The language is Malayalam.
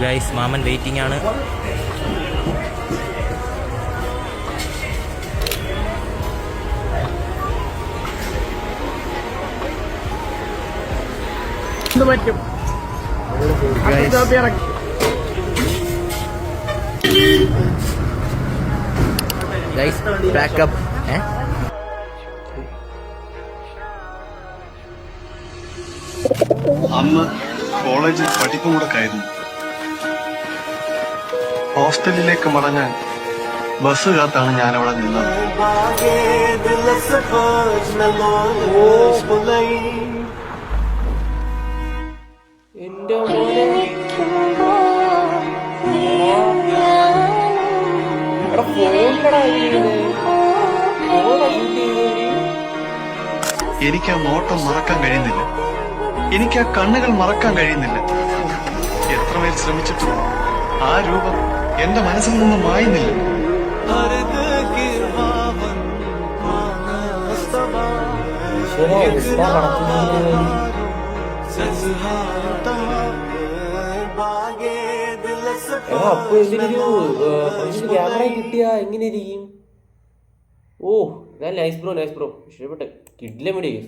ഗൈസ് മാമൻ വെയിറ്റിംഗ് ആണ്. പറ്റും ഗൈസ് പാക്കപ്പ്. അന്ന് കോളേജിൽ പഠിപ്പും കൂടെ ആയിരുന്നു. ഹോസ്റ്റലിലേക്ക് മടങ്ങാൻ ബസ് കാത്താണ് ഞാൻ അവിടെ നിന്നത്. എന്റെ മോനെ എനിക്ക് ആ നോട്ടം മറക്കാൻ കഴിയുന്നില്ല. എനിക്ക് ആ കണ്ണുകൾ മറക്കാൻ കഴിയുന്നില്ല. എത്രമേൽ ശ്രമിച്ചിട്ടും ആ രൂപം എന്റെ മനസ്സിൽ നിന്ന് മായുന്നില്ല. അപ്പൊ ഇതിനൊരു ക്യാമറ കിട്ടിയാ എങ്ങനെ ഇരിക്കും? ഓ നൈസ് ബ്രോ ഇഷ്ടപ്പെട്ടെ കിഡിലെ വീഡിയോ.